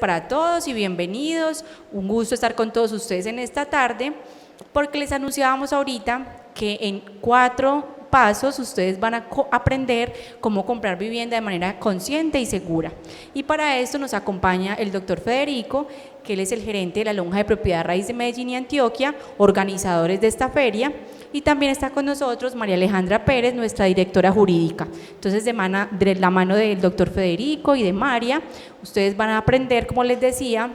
para todos y bienvenidos. Un gusto estar con todos ustedes en esta tarde, porque les anunciábamos ahorita que en 4 pasos ustedes van a aprender cómo comprar vivienda de manera consciente y segura. Y para esto nos acompaña el doctor Federico, que él es el gerente de la Lonja de Propiedad Raíz de Medellín y Antioquia, organizadores de esta feria. Y también está con nosotros María Alejandra Pérez, nuestra directora jurídica. Entonces, de la mano del doctor Federico y de María, ustedes van a aprender, como les decía,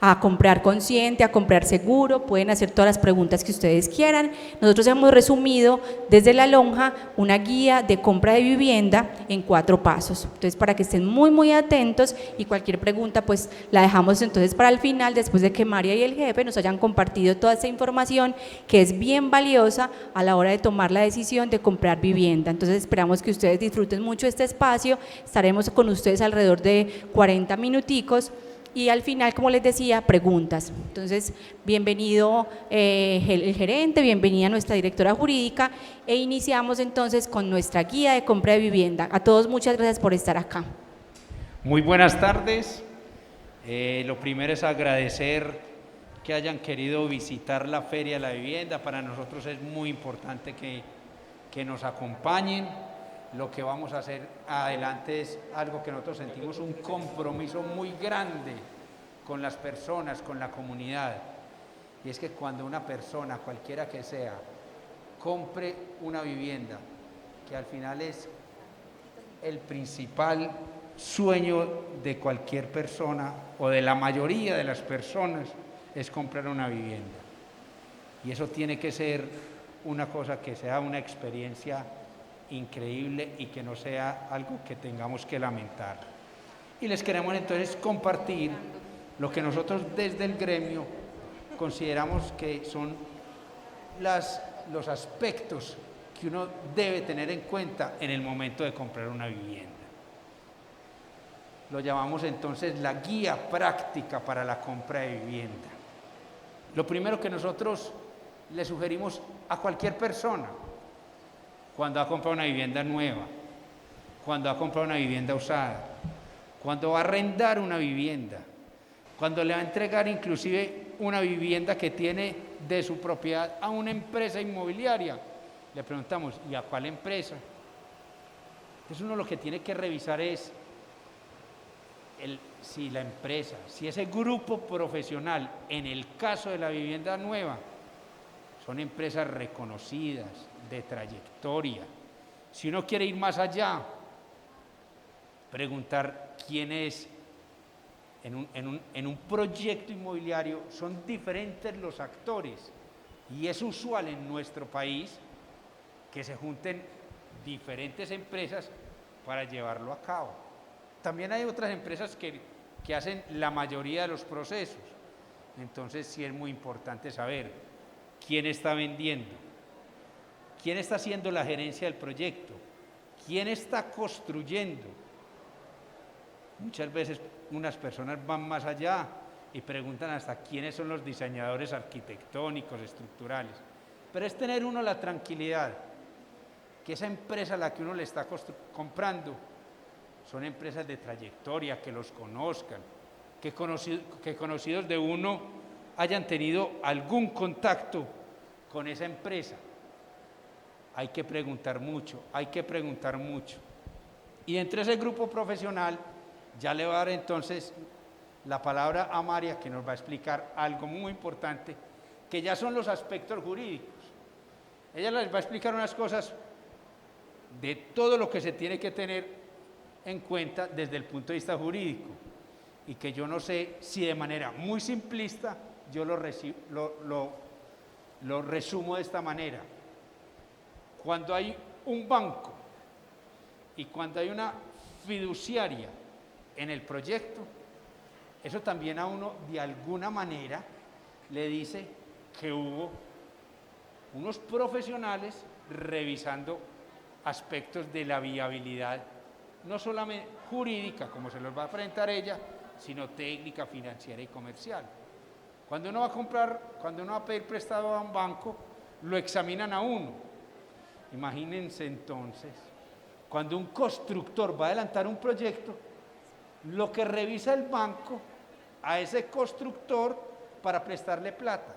a comprar consciente, a comprar seguro, pueden hacer todas las preguntas que ustedes quieran. Nosotros hemos resumido desde la Lonja una guía de compra de vivienda en 4 pasos. Entonces, para que estén muy atentos, y cualquier pregunta pues la dejamos entonces para el final, después de que María y el jefe nos hayan compartido toda esta información que es bien valiosa a la hora de tomar la decisión de comprar vivienda. Entonces, esperamos que ustedes disfruten mucho este espacio. Estaremos con ustedes alrededor de 40 minuticos. Y al final, como les decía, preguntas. Entonces, bienvenido el gerente, bienvenida nuestra directora jurídica, e iniciamos entonces con nuestra guía de compra de vivienda. A todos, muchas gracias por estar acá. Muy buenas tardes. Lo primero es agradecer que hayan querido visitar la Feria de la Vivienda. Para nosotros es muy importante que nos acompañen. Lo que vamos a hacer adelante es algo que nosotros sentimos un compromiso muy grande con las personas, con la comunidad. Y es que cuando una persona, cualquiera que sea, compre una vivienda, que al final es el principal sueño de cualquier persona o de la mayoría de las personas, es comprar una vivienda. Y eso tiene que ser una cosa que sea una experiencia increíble y que no sea algo que tengamos que lamentar. Y les queremos entonces compartir lo que nosotros desde el gremio consideramos que son los aspectos que uno debe tener en cuenta en el momento de comprar una vivienda. Lo llamamos entonces la guía práctica para la compra de vivienda. Lo primero que nosotros le sugerimos a cualquier persona cuando va a comprar una vivienda nueva, cuando va a comprar una vivienda usada, cuando va a arrendar una vivienda, cuando le va a entregar inclusive una vivienda que tiene de su propiedad a una empresa inmobiliaria, le preguntamos, ¿y a cuál empresa? Entonces uno lo que tiene que revisar es si la empresa, si ese grupo profesional, en el caso de la vivienda nueva, son empresas reconocidas, de trayectoria. Si uno quiere ir más allá, preguntar quién es. En un proyecto inmobiliario son diferentes los actores y es usual en nuestro país que se junten diferentes empresas para llevarlo a cabo. También hay otras empresas que hacen la mayoría de los procesos. Entonces sí es muy importante saber quién está vendiendo, quién está haciendo la gerencia del proyecto, quién está construyendo. Muchas veces unas personas van más allá y preguntan hasta quiénes son los diseñadores arquitectónicos, estructurales. Pero es tener uno la tranquilidad que esa empresa a la que uno le está comprando son empresas de trayectoria, que los conozcan, que conocidos de uno hayan tenido algún contacto con esa empresa. Hay que preguntar mucho, Y entre ese grupo profesional, ya le voy a dar entonces la palabra a María, que nos va a explicar algo muy importante, que ya son los aspectos jurídicos. Ella les va a explicar unas cosas de todo lo que se tiene que tener en cuenta desde el punto de vista jurídico, y que yo no sé si de manera muy simplista yo lo resumo de esta manera. Cuando hay un banco y cuando hay una fiduciaria en el proyecto, eso también a uno de alguna manera le dice que hubo unos profesionales revisando aspectos de la viabilidad, no solamente jurídica, como se los va a presentar ella, sino técnica, financiera y comercial. Cuando uno va a pedir prestado a un banco, lo examinan a uno. Imagínense entonces, cuando un constructor va a adelantar un proyecto, lo que revisa el banco a ese constructor para prestarle plata.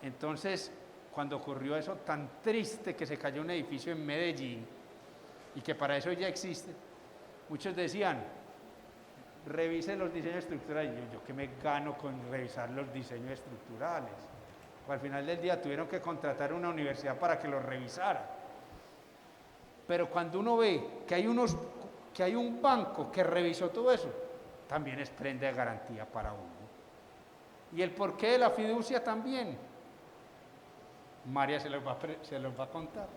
Entonces, cuando ocurrió eso tan triste que se cayó un edificio en Medellín y que para eso ya existe, muchos decían, revise los diseños estructurales. Yo qué me gano con revisar los diseños estructurales. Pues al final del día tuvieron que contratar una universidad para que los revisara. Pero cuando uno ve que hay un banco que revisó todo eso, también es prenda de garantía para uno. Y el porqué de la fiducia también, María se los va a contar.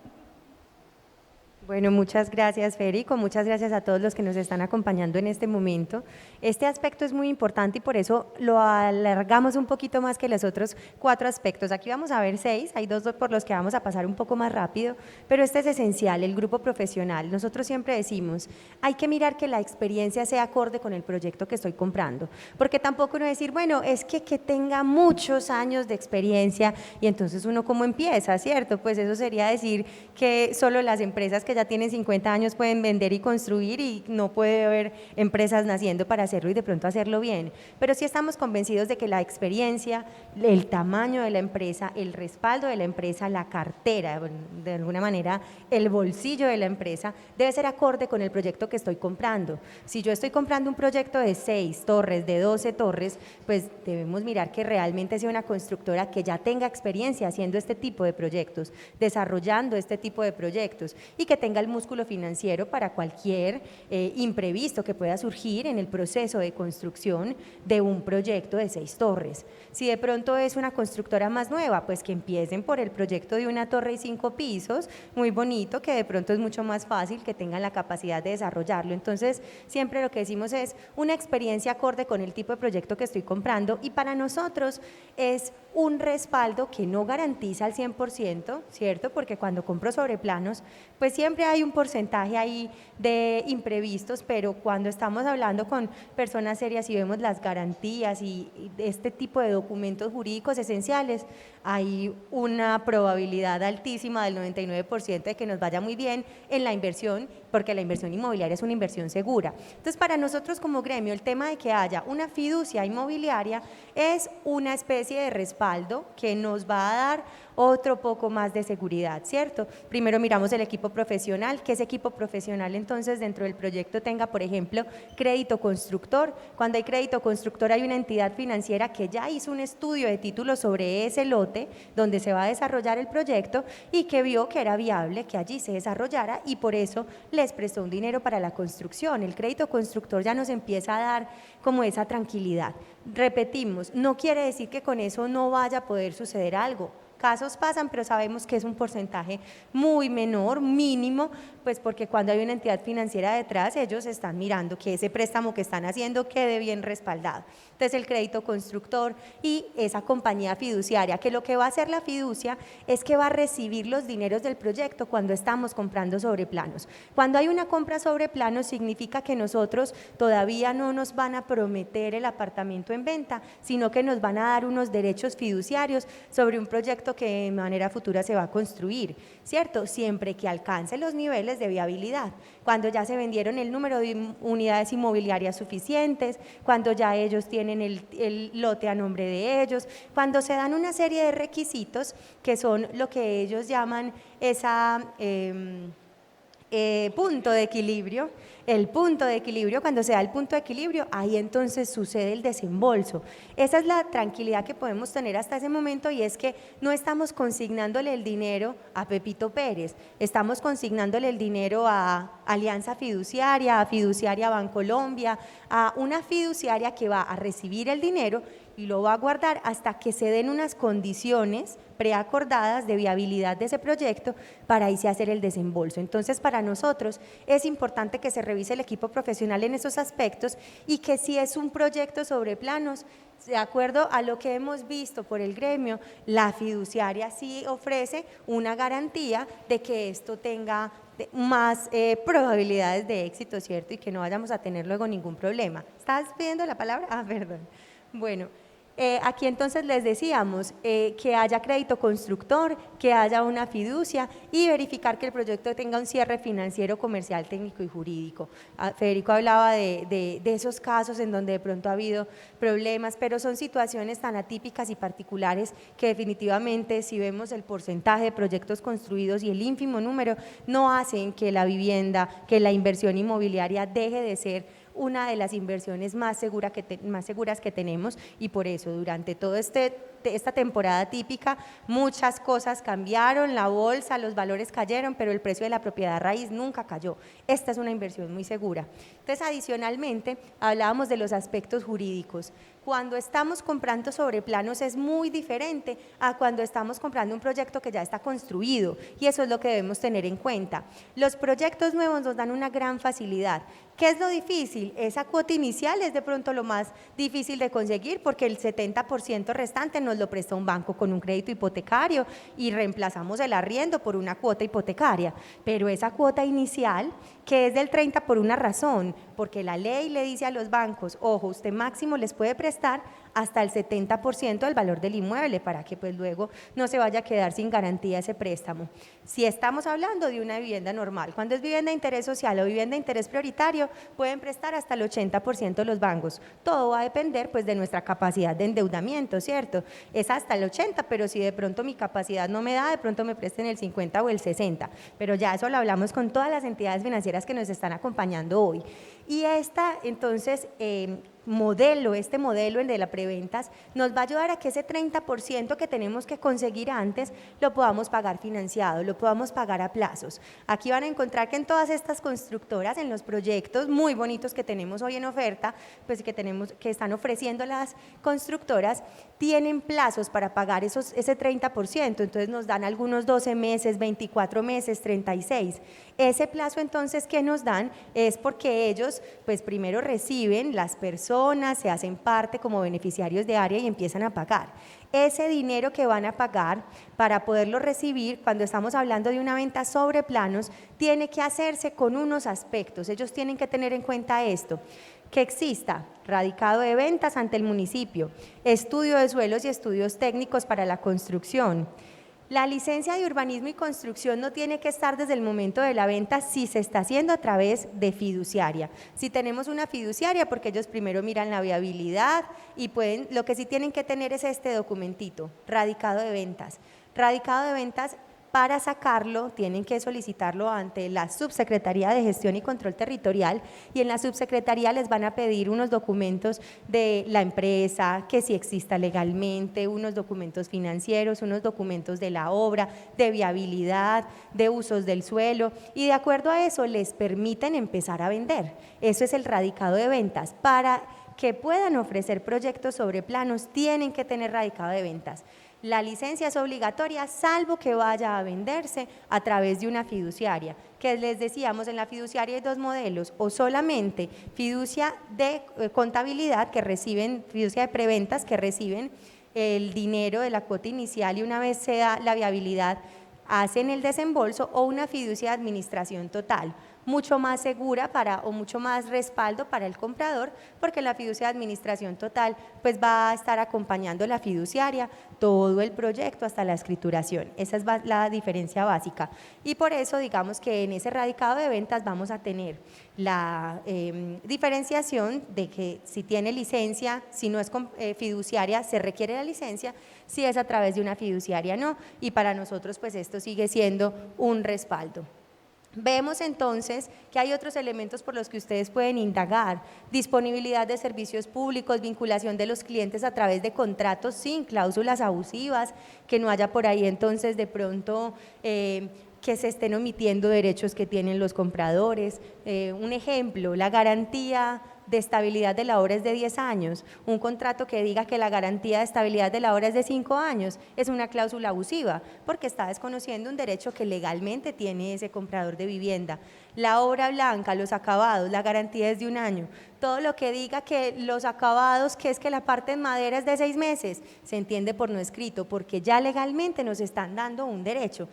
Bueno, muchas gracias, Federico, muchas gracias a todos los que nos están acompañando en este momento. Este aspecto es muy importante y por eso lo alargamos un poquito más que los otros 4 aspectos. Aquí vamos a ver 6, hay 2 por los que vamos a pasar un poco más rápido, pero este es esencial, el grupo profesional. Nosotros siempre decimos, hay que mirar que la experiencia sea acorde con el proyecto que estoy comprando, porque tampoco uno decir, bueno, es que tenga muchos años de experiencia y entonces uno cómo empieza, ¿cierto? Pues eso sería decir que solo las empresas que ya tienen 50 años pueden vender y construir y no puede haber empresas naciendo para hacerlo y de pronto hacerlo bien. Pero sí estamos convencidos de que la experiencia, el tamaño de la empresa, el respaldo de la empresa, la cartera, de alguna manera el bolsillo de la empresa debe ser acorde con el proyecto que estoy comprando. Si yo estoy comprando un proyecto de 6 torres, de 12 torres, pues debemos mirar que realmente sea una constructora que ya tenga experiencia haciendo este tipo de proyectos, desarrollando este tipo de proyectos y que tenga el músculo financiero para cualquier imprevisto que pueda surgir en el proceso de construcción de un proyecto de 6 torres. Si de pronto es una constructora más nueva, pues que empiecen por el proyecto de una torre y 5 pisos, muy bonito, que de pronto es mucho más fácil, que tengan la capacidad de desarrollarlo. Entonces, siempre lo que decimos es una experiencia acorde con el tipo de proyecto que estoy comprando y para nosotros es un respaldo que no garantiza al 100%, ¿cierto? Porque cuando compro sobre planos, pues siempre hay un porcentaje ahí de imprevistos, pero cuando estamos hablando con personas serias y vemos las garantías y este tipo de documentos jurídicos esenciales, hay una probabilidad altísima del 99% de que nos vaya muy bien en la inversión, porque la inversión inmobiliaria es una inversión segura. Entonces, para nosotros como gremio, el tema de que haya una fiducia inmobiliaria es una especie de respaldo que nos va a dar otro poco más de seguridad, ¿cierto? Primero miramos el equipo profesional, que ese equipo profesional entonces dentro del proyecto tenga, por ejemplo, crédito constructor. Cuando hay crédito constructor hay una entidad financiera que ya hizo un estudio de títulos sobre ese lote donde se va a desarrollar el proyecto y que vio que era viable que allí se desarrollara y por eso les prestó un dinero para la construcción. El crédito constructor ya nos empieza a dar como esa tranquilidad. Repetimos, no quiere decir que con eso no vaya a poder suceder algo. Casos pasan, pero sabemos que es un porcentaje muy menor, mínimo, pues porque cuando hay una entidad financiera detrás, ellos están mirando que ese préstamo que están haciendo quede bien respaldado. Entonces, el crédito constructor y esa compañía fiduciaria, que lo que va a hacer la fiducia es que va a recibir los dineros del proyecto cuando estamos comprando sobre planos. Cuando hay una compra sobre planos, significa que nosotros todavía no nos van a prometer el apartamento en venta, sino que nos van a dar unos derechos fiduciarios sobre un proyecto que de manera futura se va a construir, ¿cierto? Siempre que alcance los niveles de viabilidad, cuando ya se vendieron el número de unidades inmobiliarias suficientes, cuando ya ellos tienen el lote a nombre de ellos, cuando se dan una serie de requisitos que son lo que ellos llaman esa punto de equilibrio. El punto de equilibrio, cuando se da el punto de equilibrio, ahí entonces sucede el desembolso. Esa es la tranquilidad que podemos tener hasta ese momento y es que no estamos consignándole el dinero a Pepito Pérez, estamos consignándole el dinero a Alianza Fiduciaria, a Fiduciaria Bancolombia, a una fiduciaria que va a recibir el dinero y lo va a guardar hasta que se den unas condiciones preacordadas de viabilidad de ese proyecto para ahí se hacer el desembolso. Entonces, para nosotros es importante que se revise el equipo profesional en esos aspectos y que si es un proyecto sobre planos, de acuerdo a lo que hemos visto por el gremio, la fiduciaria sí ofrece una garantía de que esto tenga más probabilidades de éxito, ¿cierto? Y que no vayamos a tener luego ningún problema. ¿Estás pidiendo la palabra? Ah, perdón. Bueno, Aquí entonces les decíamos que haya crédito constructor, que haya una fiducia y verificar que el proyecto tenga un cierre financiero, comercial, técnico y jurídico. Federico hablaba de esos casos en donde de pronto ha habido problemas, pero son situaciones tan atípicas y particulares que definitivamente, si vemos el porcentaje de proyectos construidos y el ínfimo número, no hacen que la vivienda, que la inversión inmobiliaria deje de ser una de las inversiones más seguras que tenemos, y por eso durante toda esta temporada típica muchas cosas cambiaron, la bolsa, los valores cayeron, pero el precio de la propiedad raíz nunca cayó. Esta es una inversión muy segura. Entonces, adicionalmente, hablábamos de los aspectos jurídicos. Cuando estamos comprando sobre planos es muy diferente a cuando estamos comprando un proyecto que ya está construido, y eso es lo que debemos tener en cuenta. Los proyectos nuevos nos dan una gran facilidad. ¿Qué es lo difícil? Esa cuota inicial es de pronto lo más difícil de conseguir, porque el 70% restante nos lo presta un banco con un crédito hipotecario y reemplazamos el arriendo por una cuota hipotecaria, pero esa cuota inicial, que es del 30 por una razón, porque la ley le dice a los bancos, ojo, usted máximo les puede prestar hasta el 70% del valor del inmueble, para que pues luego no se vaya a quedar sin garantía ese préstamo. Si estamos hablando de una vivienda normal, cuando es vivienda de interés social o vivienda de interés prioritario, pueden prestar hasta el 80% los bancos. Todo va a depender pues de nuestra capacidad de endeudamiento, ¿cierto? Es hasta el 80, pero si de pronto mi capacidad no me da, de pronto me presten el 50 o el 60, pero ya eso lo hablamos con todas las entidades financieras que nos están acompañando hoy. Y entonces, este modelo el de la preventas nos va a ayudar a que ese 30% que tenemos que conseguir antes lo podamos pagar financiado, lo podamos pagar a plazos. Aquí van a encontrar que en todas estas constructoras, en los proyectos muy bonitos que tenemos hoy en oferta, pues que están ofreciendo las constructoras, tienen plazos para pagar ese 30%, entonces nos dan algunos 12 meses, 24 meses, 36. Ese plazo entonces que nos dan es porque ellos pues primero reciben, las personas se hacen parte como beneficiarios de área y empiezan a pagar. Ese dinero que van a pagar para poderlo recibir, cuando estamos hablando de una venta sobre planos, tiene que hacerse con unos aspectos. Ellos tienen que tener en cuenta esto: que exista radicado de ventas ante el municipio, estudio de suelos y estudios técnicos para la construcción. La licencia de urbanismo y construcción no tiene que estar desde el momento de la venta si se está haciendo a través de fiduciaria. Si tenemos una fiduciaria, porque ellos primero miran la viabilidad y lo que sí tienen que tener es este documentito, radicado de ventas. Radicado de ventas, para sacarlo tienen que solicitarlo ante la Subsecretaría de Gestión y Control Territorial, y en la Subsecretaría les van a pedir unos documentos de la empresa, que si exista legalmente, unos documentos financieros, unos documentos de la obra, de viabilidad, de usos del suelo, y de acuerdo a eso les permiten empezar a vender. Eso es el radicado de ventas. Para que puedan ofrecer proyectos sobre planos tienen que tener radicado de ventas. La licencia es obligatoria, salvo que vaya a venderse a través de una fiduciaria, que les decíamos, en la fiduciaria hay dos modelos: o solamente fiducia de contabilidad, que reciben, fiducia de preventas, que reciben el dinero de la cuota inicial y una vez se da la viabilidad hacen el desembolso, o una fiducia de administración total, mucho más segura o mucho más respaldo para el comprador, porque la fiducia de administración total pues va a estar acompañando la fiduciaria todo el proyecto hasta la escrituración. Esa es la diferencia básica, y por eso digamos que en ese radicado de ventas vamos a tener la diferenciación de que si tiene licencia, si no es fiduciaria se requiere la licencia, si es a través de una fiduciaria no, y para nosotros pues esto sigue siendo un respaldo. Vemos entonces que hay otros elementos por los que ustedes pueden indagar: disponibilidad de servicios públicos, vinculación de los clientes a través de contratos sin cláusulas abusivas, que no haya por ahí entonces de pronto que se estén omitiendo derechos que tienen los compradores. Un ejemplo, la garantía de estabilidad de la obra es de 10 años, un contrato que diga que la garantía de estabilidad de la obra es de 5 años, es una cláusula abusiva, porque está desconociendo un derecho que legalmente tiene ese comprador de vivienda. La obra blanca, los acabados, la garantía es de 1 año. Todo lo que diga que los acabados, que es que la parte en madera es de 6 meses, se entiende por no escrito, porque ya legalmente nos están dando un derecho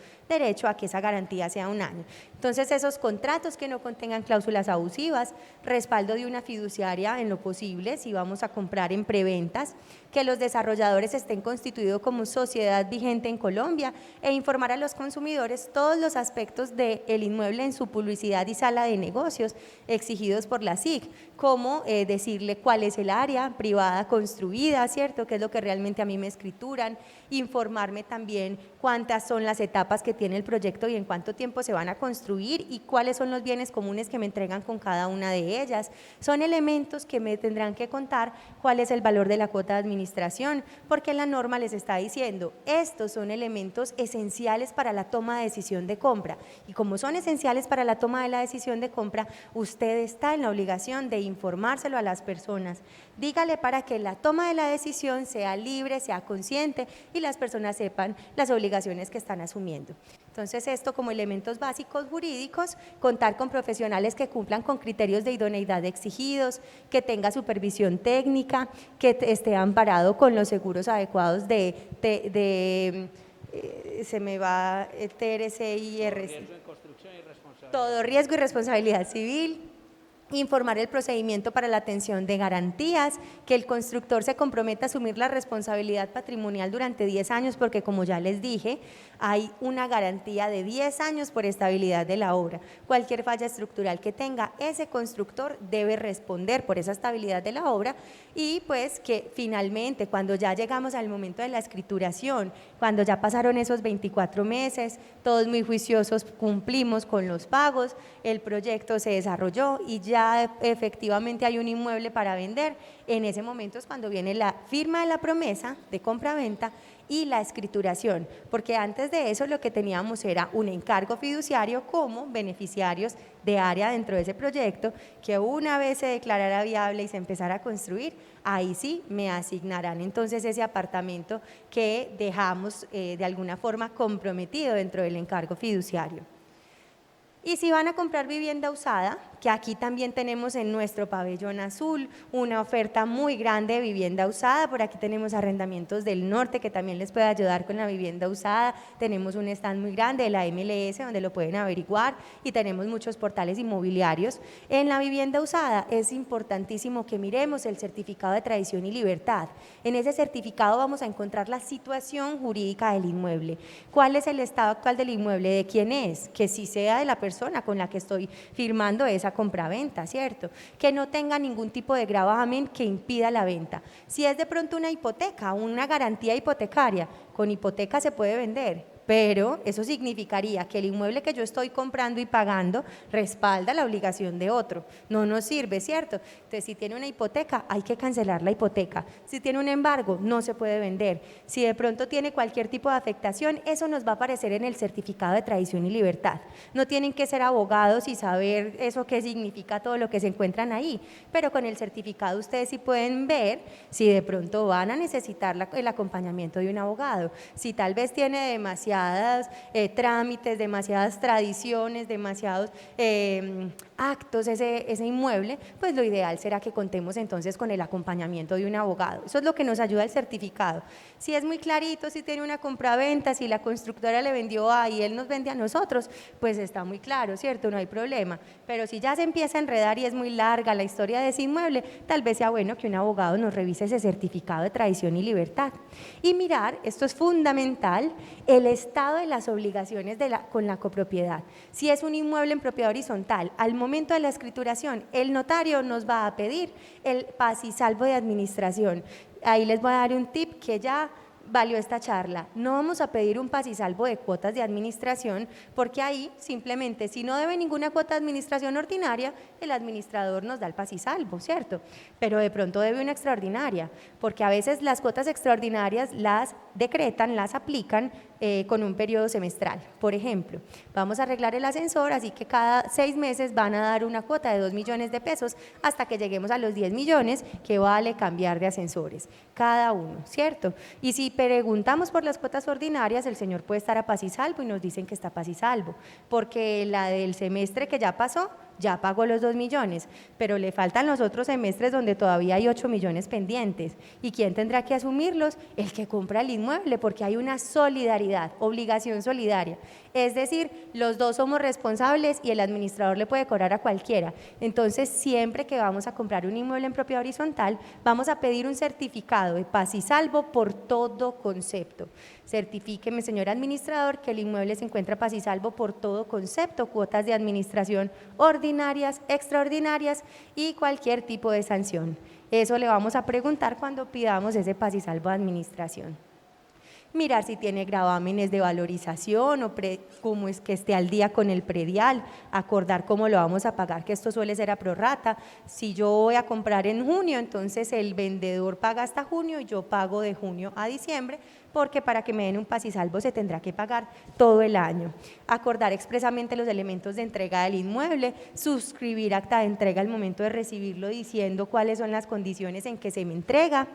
a que esa garantía sea 1 año. Entonces, esos contratos que no contengan cláusulas abusivas, respaldo de una fiduciaria en lo posible, si vamos a comprar en preventas, que los desarrolladores estén constituidos como sociedad vigente en Colombia e informar a los consumidores todos los aspectos del inmueble en su publicidad y sala de negocios exigidos por la SIC, como decirle cuál es el área privada construida, ¿cierto? ¿Qué es lo que realmente a mí me escrituran? Informarme también cuántas son las etapas que tiene el proyecto y en cuánto tiempo se van a construir y cuáles son los bienes comunes que me entregan con cada una de ellas. Son elementos que me tendrán que contar cuál es el valor de la cuota de administración, porque la norma les está diciendo, estos son elementos esenciales para la toma de decisión de compra, y como son esenciales para la toma de la decisión de compra, usted está en la obligación de informárselo a las personas. Dígale para que la toma de la decisión sea libre, sea consciente y las personas sepan las obligaciones que están asumiendo. Entonces, esto como elementos básicos jurídicos, contar con profesionales que cumplan con criterios de idoneidad exigidos, que tenga supervisión técnica, que esté amparado con los seguros adecuados se me va TRC y RC. Todo riesgo y responsabilidad civil. Informar el procedimiento para la atención de garantías, que el constructor se comprometa a asumir la responsabilidad patrimonial durante 10 años, porque como ya les dije, hay una garantía de 10 años por estabilidad de la obra. Cualquier falla estructural que tenga, ese constructor debe responder por esa estabilidad de la obra, y pues que finalmente cuando ya llegamos al momento de la escrituración, cuando ya pasaron esos 24 meses, todos muy juiciosos, cumplimos con los pagos, el proyecto se desarrolló y ya efectivamente hay un inmueble para vender, en ese momento es cuando viene la firma de la promesa de compra-venta y la escrituración, porque antes de eso lo que teníamos era un encargo fiduciario como beneficiarios de área dentro de ese proyecto, que una vez se declarara viable y se empezara a construir, ahí sí me asignarán entonces ese apartamento que dejamos de alguna forma comprometido dentro del encargo fiduciario. Y si van a comprar vivienda usada, que aquí también tenemos en nuestro pabellón azul una oferta muy grande de vivienda usada. Por aquí tenemos Arrendamientos del Norte, que también les puede ayudar con la vivienda usada. Tenemos un stand muy grande de la MLS donde lo pueden averiguar, y tenemos muchos portales inmobiliarios. En la vivienda usada es importantísimo que miremos el certificado de tradición y libertad. En ese certificado vamos a encontrar la situación jurídica del inmueble. ¿Cuál es el estado actual del inmueble? ¿De quién es? Que si sea de la persona con la que estoy firmando esa compraventa, ¿cierto? Que no tenga ningún tipo de gravamen que impida la venta. Si es de pronto una hipoteca, una garantía hipotecaria, con hipoteca se puede vender, pero eso significaría que el inmueble que yo estoy comprando y pagando respalda la obligación de otro. No nos sirve, ¿cierto? Entonces, si tiene una hipoteca, hay que cancelar la hipoteca. Si tiene un embargo, no se puede vender. Si de pronto tiene cualquier tipo de afectación, eso nos va a aparecer en el certificado de tradición y libertad. No tienen que ser abogados y saber eso qué significa todo lo que se encuentran ahí, pero con el certificado ustedes sí pueden ver si de pronto van a necesitar el acompañamiento de un abogado. Si tal vez tiene demasiados trámites, demasiadas tradiciones, demasiados actos ese inmueble, pues lo ideal será que contemos entonces con el acompañamiento de un abogado. Eso es lo que nos ayuda el certificado. Si es muy clarito, si tiene una compraventa, si la constructora le vendió a y él nos vende a nosotros, pues está muy claro, ¿cierto? No hay problema. Pero si ya se empieza a enredar y es muy larga la historia de ese inmueble, tal vez sea bueno que un abogado nos revise ese certificado de tradición y libertad. Y mirar, esto es fundamental, el estado de las obligaciones con la copropiedad. Si es un inmueble en propiedad horizontal, al momento de la escrituración, el notario nos va a pedir el paz y salvo de administración. Ahí les voy a dar un tip que ya valió esta charla. No vamos a pedir un paz y salvo de cuotas de administración, porque ahí simplemente, si no debe ninguna cuota de administración ordinaria, el administrador nos da el paz y salvo, ¿cierto? Pero de pronto debe una extraordinaria, porque a veces las cuotas extraordinarias las decretan, las aplican con un periodo semestral. Por ejemplo, vamos a arreglar el ascensor, así que cada 6 meses van a dar una cuota de 2 millones de pesos hasta que lleguemos a los 10 millones que vale cambiar de ascensores, cada uno, ¿cierto? Y si preguntamos por las cuotas ordinarias, el señor puede estar a paz y salvo y nos dicen que está a paz y salvo, porque la del semestre que ya pasó, ya pagó los 2 millones, pero le faltan los otros semestres donde todavía hay 8 millones pendientes. ¿Y quién tendrá que asumirlos? El que compra el inmueble, porque hay una solidaridad, obligación solidaria. Es decir, los dos somos responsables y el administrador le puede cobrar a cualquiera. Entonces, siempre que vamos a comprar un inmueble en propiedad horizontal, vamos a pedir un certificado de paz y salvo por todo concepto. Certifíqueme, señor administrador, que el inmueble se encuentra paz y salvo por todo concepto, cuotas de administración ordinarias, extraordinarias y cualquier tipo de sanción. Eso le vamos a preguntar cuando pidamos ese paz y salvo de administración. Mirar si tiene gravámenes de valorización o cómo es que esté al día con el predial, acordar cómo lo vamos a pagar, que esto suele ser a prorrata. Si yo voy a comprar en junio, entonces el vendedor paga hasta junio y yo pago de junio a diciembre, porque para que me den un paz y salvo se tendrá que pagar todo el año. Acordar expresamente los elementos de entrega del inmueble, suscribir acta de entrega al momento de recibirlo diciendo cuáles son las condiciones en que se me entrega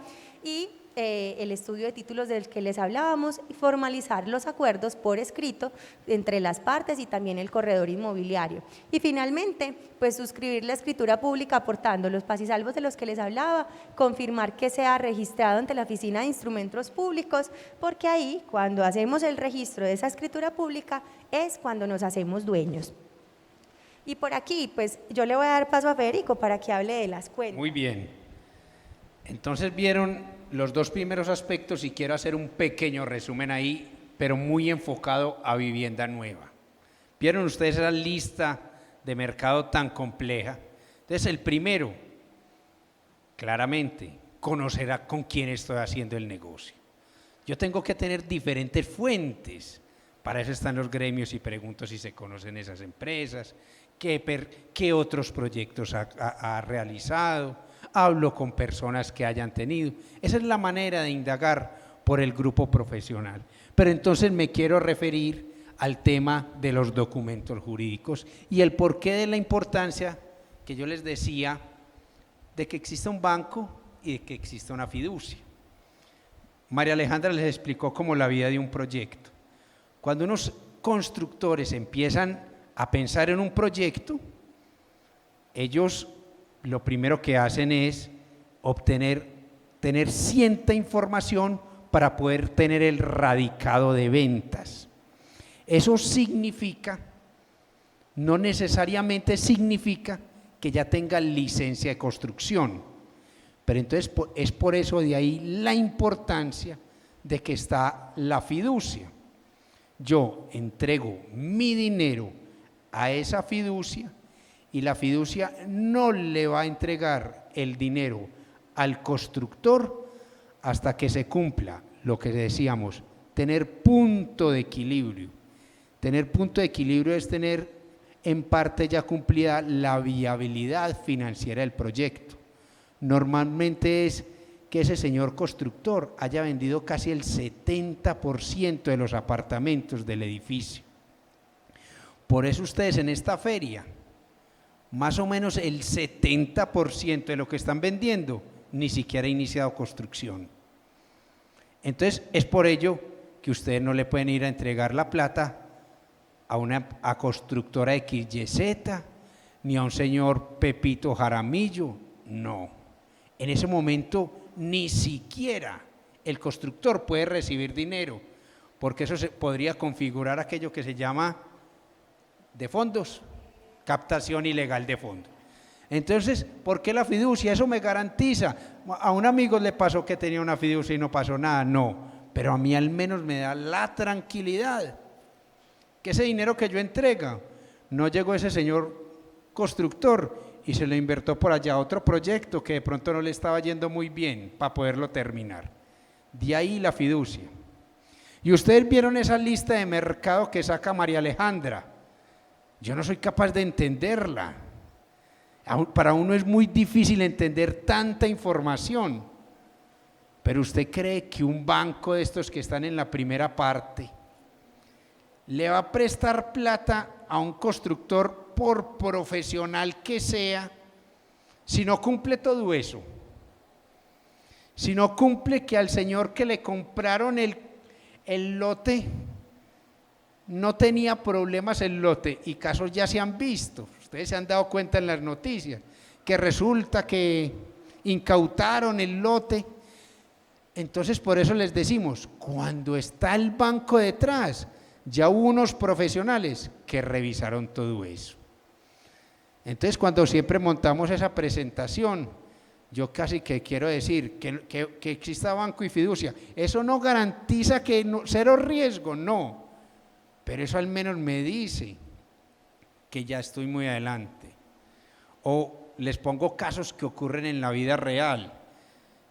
y el estudio de títulos del que les hablábamos y formalizar los acuerdos por escrito entre las partes y también el corredor inmobiliario. Y finalmente, pues suscribir la escritura pública aportando los paz y salvos de los que les hablaba, confirmar que sea registrado ante la Oficina de Instrumentos Públicos, porque ahí, cuando hacemos el registro de esa escritura pública, es cuando nos hacemos dueños. Y por aquí, pues yo le voy a dar paso a Federico para que hable de las cuentas. Muy bien. Entonces vieron los dos primeros aspectos y quiero hacer un pequeño resumen ahí, pero muy enfocado a vivienda nueva. Vieron ustedes esa lista de mercado tan compleja. Entonces el primero, claramente, conocerá con quién estoy haciendo el negocio. Yo tengo que tener diferentes fuentes. Para eso están los gremios y pregunto si se conocen esas empresas, qué otros proyectos ha realizado. Hablo con personas que hayan tenido. Esa es la manera de indagar por el grupo profesional. Pero entonces me quiero referir al tema de los documentos jurídicos y el porqué de la importancia que yo les decía de que exista un banco y de que exista una fiducia. María Alejandra les explicó como la vida de un proyecto. Cuando unos constructores empiezan a pensar en un proyecto, ellos lo primero que hacen es tener cierta información para poder tener el radicado de ventas. Eso significa, no necesariamente significa que ya tenga licencia de construcción, pero entonces es por eso de ahí la importancia de que está la fiducia. Yo entrego mi dinero a esa fiducia y la fiducia no le va a entregar el dinero al constructor hasta que se cumpla lo que decíamos, tener punto de equilibrio. Tener punto de equilibrio es tener en parte ya cumplida la viabilidad financiera del proyecto. Normalmente es que ese señor constructor haya vendido casi el 70% de los apartamentos del edificio. Por eso ustedes en esta feria, más o menos el 70% de lo que están vendiendo ni siquiera ha iniciado construcción. Entonces es por ello que ustedes no le pueden ir a entregar la plata a constructora XYZ ni a un señor Pepito Jaramillo, no. En ese momento ni siquiera el constructor puede recibir dinero, porque eso se podría configurar aquello que se llama de fondos, captación ilegal de fondos. Entonces, ¿por qué la fiducia? Eso me garantiza. A un amigo le pasó que tenía una fiducia y no pasó nada, no, pero a mí al menos me da la tranquilidad que ese dinero que yo entrega, no llegó ese señor constructor y se lo invirtió por allá a otro proyecto que de pronto no le estaba yendo muy bien para poderlo terminar. De ahí la fiducia. Y ustedes vieron esa lista de mercado que saca María Alejandra. Yo no soy capaz de entenderla. Para uno es muy difícil entender tanta información. Pero usted cree que un banco de estos que están en la primera parte le va a prestar plata a un constructor por profesional que sea si no cumple todo eso. Si no cumple, que al señor que le compraron el lote no tenía problemas el lote, y casos ya se han visto, ustedes se han dado cuenta en las noticias, que resulta que incautaron el lote. Entonces por eso les decimos, cuando está el banco detrás, ya hubo unos profesionales que revisaron todo eso. Entonces cuando siempre montamos esa presentación, yo casi que quiero decir que exista banco y fiducia, eso no garantiza que cero riesgo, no, pero eso al menos me dice que ya estoy muy adelante. O les pongo casos que ocurren en la vida real.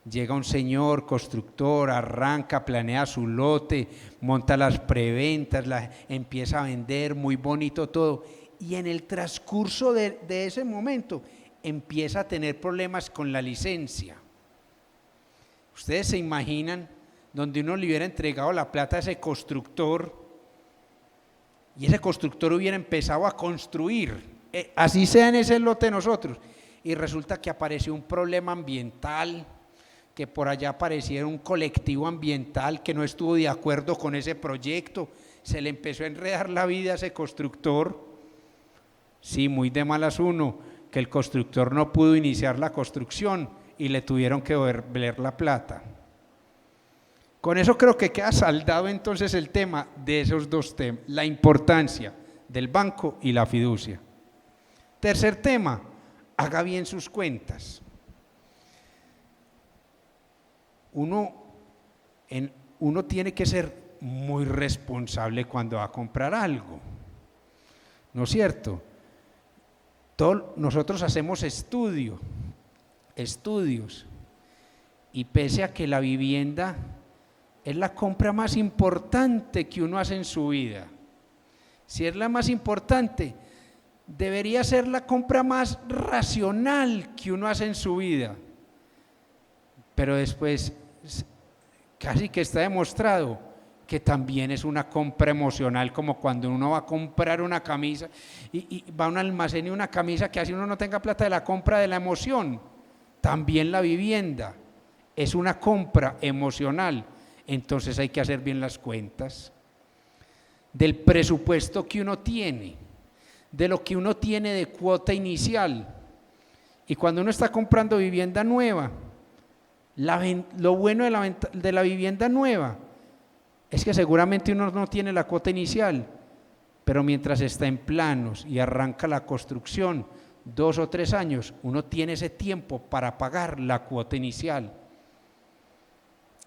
Llega un señor constructor, arranca, planea su lote, monta las preventas, empieza a vender, muy bonito todo, y en el transcurso de ese momento empieza a tener problemas con la licencia. Ustedes se imaginan donde uno le hubiera entregado la plata a ese constructor y ese constructor hubiera empezado a construir, así sea en ese lote de nosotros, y resulta que apareció un problema ambiental, que por allá apareciera un colectivo ambiental que no estuvo de acuerdo con ese proyecto, se le empezó a enredar la vida a ese constructor. Sí, muy de malas uno, que el constructor no pudo iniciar la construcción y le tuvieron que devolver la plata. Con eso creo que queda saldado entonces el tema de esos dos temas, la importancia del banco y la fiducia. Tercer tema, haga bien sus cuentas. Uno tiene que ser muy responsable cuando va a comprar algo, ¿no es cierto? Nosotros hacemos estudios, y pese a que la vivienda es la compra más importante que uno hace en su vida, si es la más importante, debería ser la compra más racional que uno hace en su vida, pero después casi que está demostrado que también es una compra emocional, como cuando uno va a comprar una camisa y va a un almacén y una camisa que así uno no tenga plata, de la compra de la emoción. También la vivienda es una compra emocional, entonces hay que hacer bien las cuentas del presupuesto que uno tiene, de lo que uno tiene de cuota inicial. Y cuando uno está comprando vivienda nueva, lo bueno de la vivienda nueva es que seguramente uno no tiene la cuota inicial, pero mientras está en planos y arranca la construcción, 2 o 3 años, uno tiene ese tiempo para pagar la cuota inicial.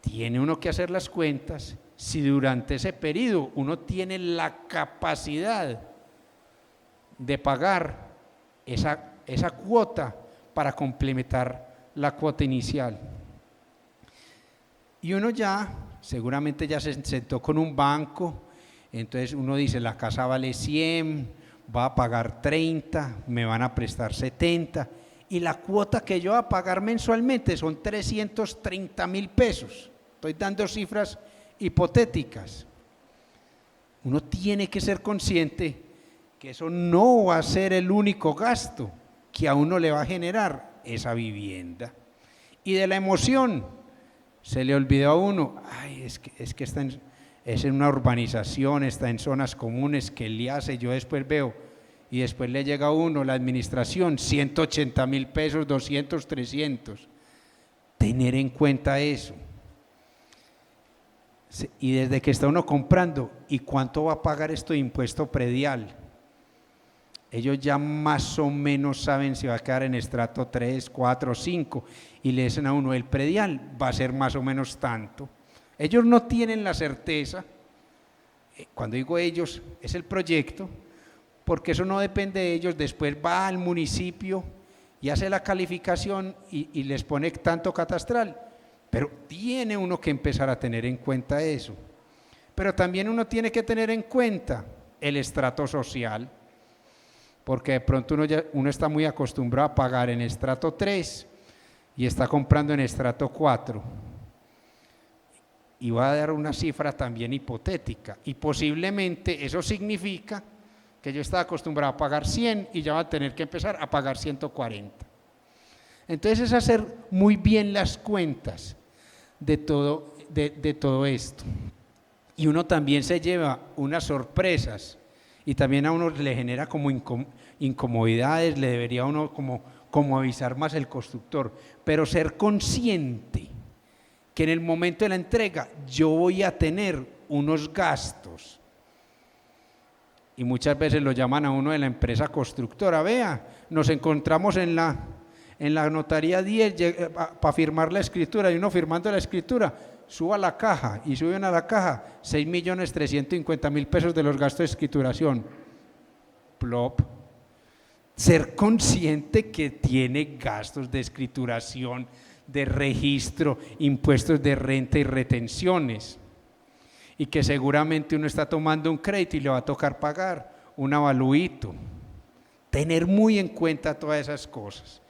Tiene uno que hacer las cuentas si durante ese periodo uno tiene la capacidad de pagar esa cuota para complementar la cuota inicial. Y uno seguramente ya se sentó con un banco, entonces uno dice, la casa vale 100, va a pagar 30, me van a prestar 70, y la cuota que yo voy a pagar mensualmente son 330.000 pesos. Estoy dando cifras hipotéticas. Uno tiene que ser consciente que eso no va a ser el único gasto que a uno le va a generar esa vivienda. Y de la emoción, se le olvidó a uno, es que es en una urbanización, está en zonas comunes, que le hace, yo después veo, y después le llega a uno la administración, 180.000 pesos, 200, 300. Tener en cuenta eso. Y desde que está uno comprando, ¿y cuánto va a pagar esto de impuesto predial? Ellos ya más o menos saben si va a quedar en estrato 3, 4, 5, y le dicen a uno, el predial va a ser más o menos tanto. Ellos no tienen la certeza, cuando digo ellos, es el proyecto, porque eso no depende de ellos, después va al municipio y hace la calificación y les pone tanto catastral, pero tiene uno que empezar a tener en cuenta eso. Pero también uno tiene que tener en cuenta el estrato social, porque de pronto uno está muy acostumbrado a pagar en estrato 3 y está comprando en estrato 4. Y va a dar una cifra también hipotética, y posiblemente eso significa que yo estaba acostumbrado a pagar 100 y ya va a tener que empezar a pagar 140. Entonces es hacer muy bien las cuentas de todo esto. Y uno también se lleva unas sorpresas y también a uno le genera como incomodidades, le debería uno como avisar más el constructor, pero ser consciente que en el momento de la entrega yo voy a tener unos gastos. Y muchas veces lo llaman a uno de la empresa constructora, vea, nos encontramos en la notaría 10 para firmar la escritura, y uno firmando la escritura, suba la caja, y suben a la caja 6.350.000 pesos de los gastos de escrituración. Plop. Ser consciente que tiene gastos de escrituración, de registro, impuestos de renta y retenciones, y que seguramente uno está tomando un crédito y le va a tocar pagar un avaluito. Tener muy en cuenta todas esas cosas,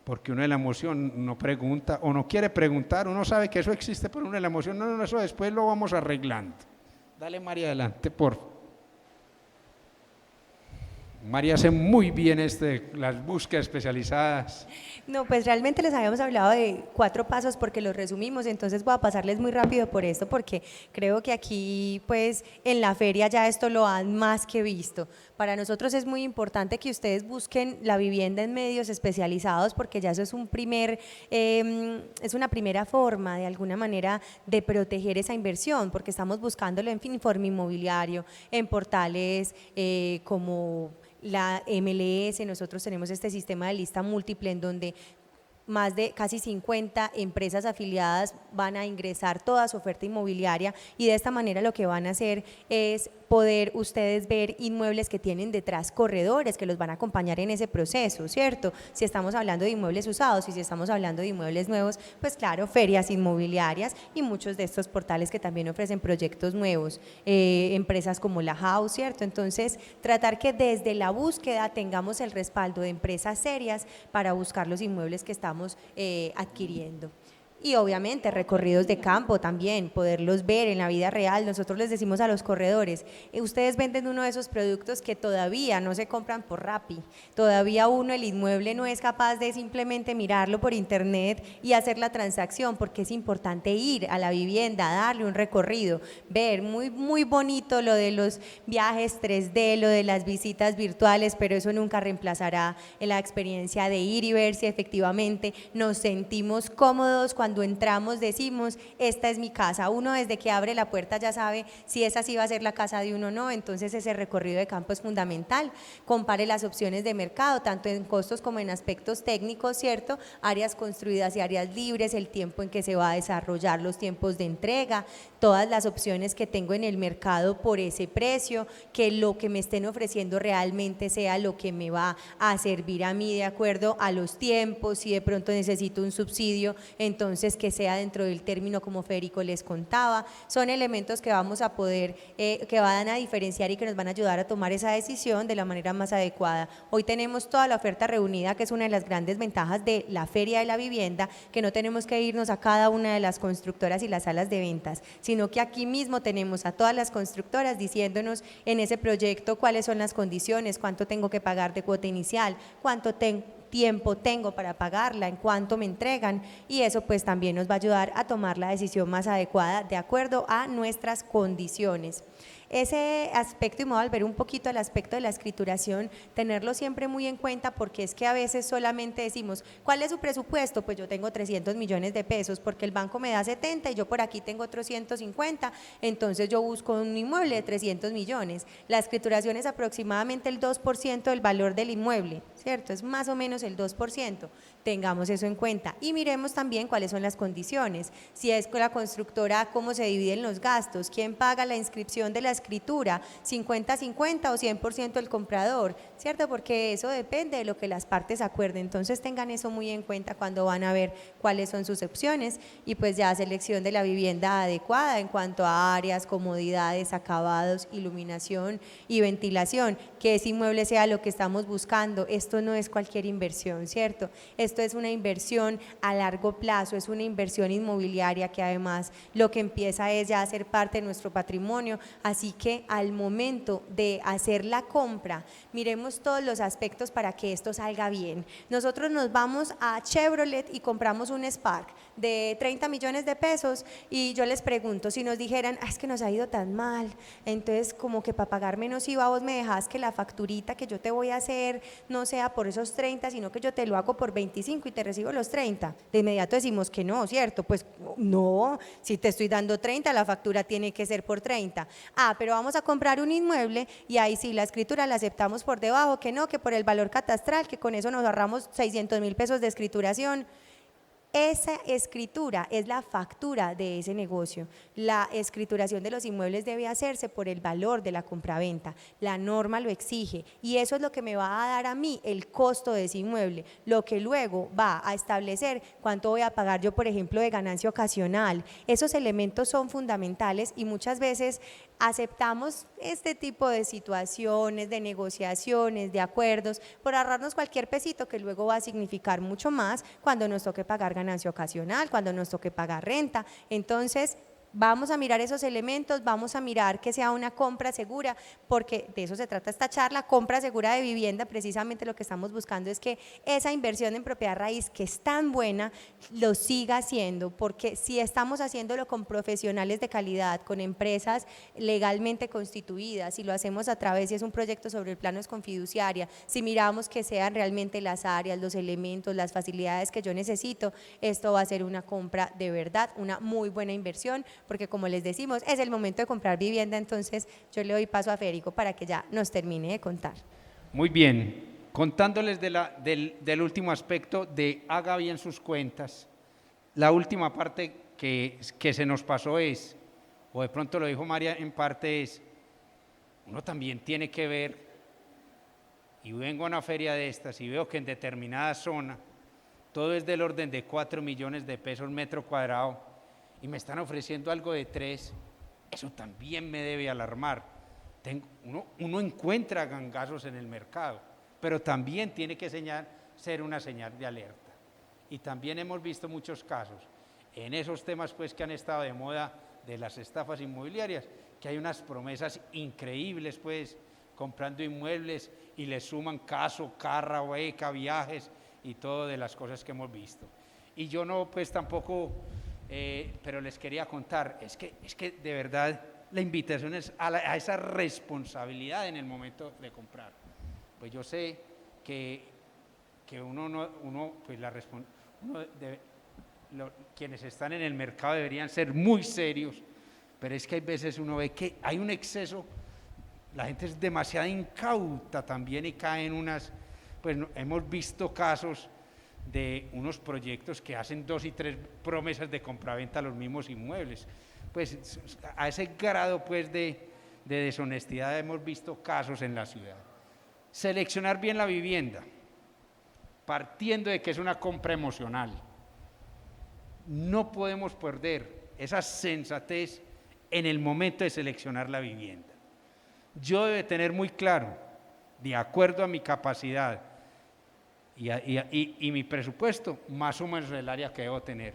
porque uno de la emoción no pregunta o no quiere preguntar, uno sabe que eso existe, pero uno de la emoción, no, eso después lo vamos arreglando. Dale, María, adelante, por favor. María hace muy bien las búsquedas especializadas. No, pues realmente les habíamos hablado de 4 pasos porque los resumimos, entonces voy a pasarles muy rápido por esto porque creo que aquí pues en la feria ya esto lo han más que visto. Para nosotros es muy importante que ustedes busquen la vivienda en medios especializados porque ya eso es es una primera forma de alguna manera de proteger esa inversión, porque estamos buscándolo en informe inmobiliario, en portales como la MLS. Nosotros tenemos este sistema de lista múltiple en donde más de casi 50 empresas afiliadas van a ingresar toda su oferta inmobiliaria, y de esta manera lo que van a hacer es poder ustedes ver inmuebles que tienen detrás corredores que los van a acompañar en ese proceso, ¿cierto? Si estamos hablando de inmuebles usados y si estamos hablando de inmuebles nuevos, pues claro, ferias inmobiliarias y muchos de estos portales que también ofrecen proyectos nuevos, empresas como La House, ¿cierto? Entonces, tratar que desde la búsqueda tengamos el respaldo de empresas serias para buscar los inmuebles que estamos adquiriendo. Y obviamente recorridos de campo también, poderlos ver en la vida real. Nosotros les decimos a los corredores, ustedes venden uno de esos productos que todavía no se compran por Rappi, todavía el inmueble no es capaz de simplemente mirarlo por internet y hacer la transacción, porque es importante ir a la vivienda, darle un recorrido, ver, muy bonito lo de los viajes 3D, lo de las visitas virtuales, pero eso nunca reemplazará la experiencia de ir y ver si efectivamente nos sentimos cómodos. Cuando entramos decimos, esta es mi casa. Uno desde que abre la puerta ya sabe si esa sí va a ser la casa de uno o no. Entonces ese recorrido de campo es fundamental. Compare las opciones de mercado, tanto en costos como en aspectos técnicos, ¿cierto? Áreas construidas y áreas libres, el tiempo en que se va a desarrollar, los tiempos de entrega, todas las opciones que tengo en el mercado por ese precio, que lo que me estén ofreciendo realmente sea lo que me va a servir a mí de acuerdo a los tiempos. Si de pronto necesito un subsidio, entonces que sea dentro del término como Federico les contaba. Son elementos que vamos a poder, que van a diferenciar y que nos van a ayudar a tomar esa decisión de la manera más adecuada. Hoy tenemos toda la oferta reunida, que es una de las grandes ventajas de la Feria de la Vivienda, que no tenemos que irnos a cada una de las constructoras y las salas de ventas, sino que aquí mismo tenemos a todas las constructoras diciéndonos en ese proyecto cuáles son las condiciones, cuánto tengo que pagar de cuota inicial, cuánto tiempo tengo para pagarla, en cuánto me entregan, y eso pues también nos va a ayudar a tomar la decisión más adecuada de acuerdo a nuestras condiciones. Ese aspecto, y me voy a volver un poquito al aspecto de la escrituración, tenerlo siempre muy en cuenta, porque es que a veces solamente decimos, ¿cuál es su presupuesto? Pues yo tengo 300 millones de pesos porque el banco me da 70 y yo por aquí tengo otros 150, entonces yo busco un inmueble de 300 millones. La escrituración es aproximadamente el 2% del valor del inmueble, ¿cierto? Es más o menos el 2%. Tengamos eso en cuenta y miremos también cuáles son las condiciones. Si es con la constructora, cómo se dividen los gastos, quién paga la inscripción de la escritura, 50-50 o 100% el comprador, ¿cierto? Porque eso depende de lo que las partes acuerden. Entonces tengan eso muy en cuenta cuando van a ver cuáles son sus opciones, y pues ya selección de la vivienda adecuada en cuanto a áreas, comodidades, acabados, iluminación y ventilación, que ese inmueble sea lo que estamos buscando. Esto no es cualquier inversión, ¿cierto? Esto es una inversión a largo plazo, es una inversión inmobiliaria que además lo que empieza es ya a ser parte de nuestro patrimonio, así Así que al momento de hacer la compra, miremos todos los aspectos para que esto salga bien. Nosotros nos vamos a Chevrolet y compramos un Spark de 30 millones de pesos y yo les pregunto, si nos dijeran, es que nos ha ido tan mal, entonces como que para pagar menos IVA vos me dejas que la facturita que yo te voy a hacer no sea por esos 30, sino que yo te lo hago por 25 y te recibo los 30. De inmediato decimos que no, ¿cierto? Pues no, si te estoy dando 30, la factura tiene que ser por 30. Pero vamos a comprar un inmueble y ahí sí la escritura la aceptamos por debajo, que no, que por el valor catastral, que con eso nos ahorramos 600.000 pesos de escrituración. Esa escritura es la factura de ese negocio. La escrituración de los inmuebles debe hacerse por el valor de la compraventa. La norma lo exige y eso es lo que me va a dar a mí el costo de ese inmueble, lo que luego va a establecer cuánto voy a pagar yo, por ejemplo, de ganancia ocasional. Esos elementos son fundamentales y muchas veces aceptamos este tipo de situaciones, de negociaciones, de acuerdos, por ahorrarnos cualquier pesito que luego va a significar mucho más cuando nos toque pagar ganancia ocasional, cuando nos toque pagar renta. Entonces, vamos a mirar esos elementos, vamos a mirar que sea una compra segura, porque de eso se trata esta charla, compra segura de vivienda. Precisamente lo que estamos buscando es que esa inversión en propiedad raíz, que es tan buena, lo siga haciendo, porque si estamos haciéndolo con profesionales de calidad, con empresas legalmente constituidas, si lo hacemos a través, si es un proyecto sobre el plano con fiduciaria, si miramos que sean realmente las áreas, los elementos, las facilidades que yo necesito, esto va a ser una compra de verdad, una muy buena inversión, porque como les decimos, es el momento de comprar vivienda. Entonces yo le doy paso a Federico para que ya nos termine de contar. Muy bien, contándoles del último aspecto de haga bien sus cuentas, la última parte que se nos pasó es, o de pronto lo dijo María en parte, es, uno también tiene que ver, y vengo a una feria de estas y veo que en determinada zona todo es del orden de 4 millones de pesos metro cuadrado, y me están ofreciendo algo de 3, eso también me debe alarmar. Uno encuentra gangazos en el mercado, pero también tiene que ser una señal de alerta. Y también hemos visto muchos casos en esos temas pues que han estado de moda de las estafas inmobiliarias, que hay unas promesas increíbles pues comprando inmuebles y le suman caso, carra, beca, viajes y todo de las cosas que hemos visto. Y yo no pues tampoco... pero les quería contar, es que de verdad la invitación es a esa responsabilidad en el momento de comprar. Pues yo sé que quienes están en el mercado deberían ser muy serios, pero es que hay veces uno ve que hay un exceso, la gente es demasiado incauta también y cae en unas, pues hemos visto casos de unos proyectos que hacen 2 y 3 promesas de compraventa a los mismos inmuebles. Pues a ese grado pues de deshonestidad hemos visto casos en la ciudad. Seleccionar bien la vivienda, partiendo de que es una compra emocional. No podemos perder esa sensatez en el momento de seleccionar la vivienda. Yo debo tener muy claro, de acuerdo a mi capacidad, y mi presupuesto, más o menos el área que debo tener,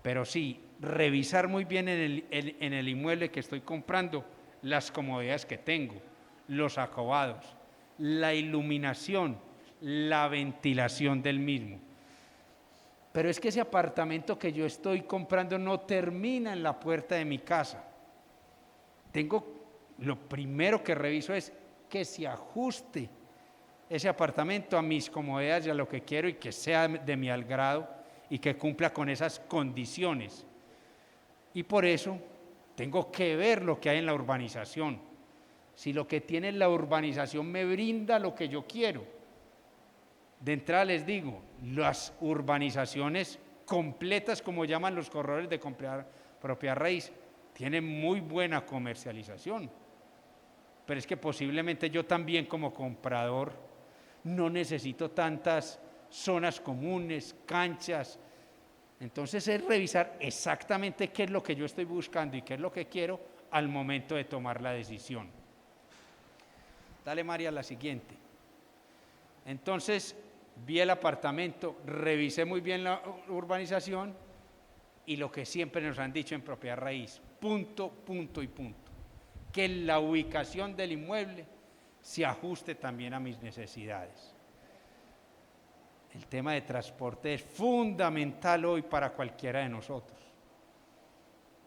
pero sí, revisar muy bien en el inmueble que estoy comprando las comodidades que tengo, los acabados, la iluminación, la ventilación del mismo. Pero es que ese apartamento que yo estoy comprando no termina en la puerta de mi casa. Lo primero que reviso es que se ajuste ese apartamento a mis comodidades y a lo que quiero y que sea de mi agrado y que cumpla con esas condiciones. Y por eso tengo que ver lo que hay en la urbanización. Si lo que tiene la urbanización me brinda lo que yo quiero. De entrada les digo, las urbanizaciones completas, como llaman los corredores de propiedad raíz, tienen muy buena comercialización. Pero es que posiblemente yo también como comprador no necesito tantas zonas comunes, canchas. Entonces es revisar exactamente qué es lo que yo estoy buscando y qué es lo que quiero al momento de tomar la decisión. Dale, María, la siguiente. Entonces vi el apartamento, revisé muy bien la urbanización y lo que siempre nos han dicho en propiedad raíz, punto, punto y punto. que la ubicación del inmueble se ajuste también a mis necesidades. El tema de transporte es fundamental hoy para cualquiera de nosotros.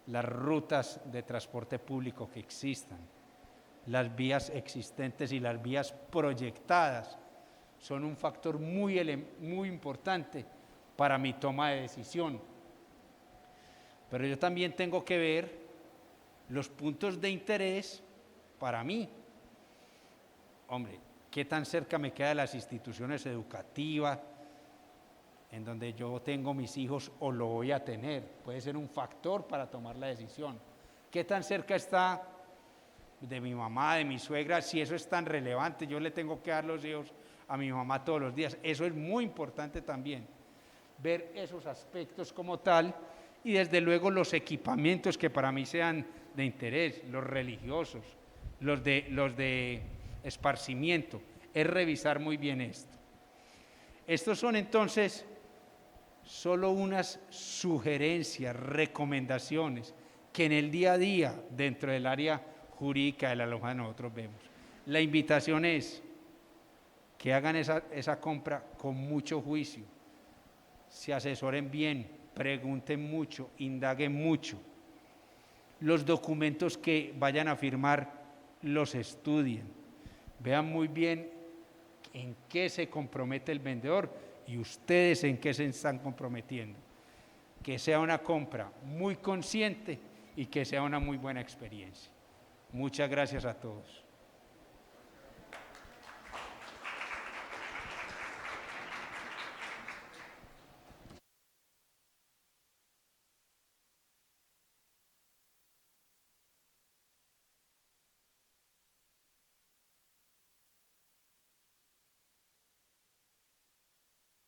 Las rutas de transporte público que existan, las vías existentes y las vías proyectadas son un factor muy importante para mi toma de decisión. Pero yo también tengo que ver los puntos de interés para mí. Hombre, ¿qué tan cerca me queda de las instituciones educativas en donde yo tengo mis hijos o lo voy a tener? Puede ser un factor para tomar la decisión. ¿Qué tan cerca está de mi mamá, de mi suegra? Si eso es tan relevante, yo le tengo que dar los hijos a mi mamá todos los días. Eso es muy importante también, ver esos aspectos como tal, y desde luego los equipamientos que para mí sean de interés, los religiosos, los de esparcimiento, es revisar muy bien esto. Estos son entonces solo unas sugerencias, recomendaciones que en el día a día dentro del área jurídica de la LOJA nosotros vemos. La invitación es que hagan esa compra con mucho juicio, se asesoren bien, pregunten mucho, indaguen mucho. Los documentos que vayan a firmar los estudien, vean muy bien en qué se compromete el vendedor y ustedes en qué se están comprometiendo. Que sea una compra muy consciente y que sea una muy buena experiencia. Muchas gracias a todos.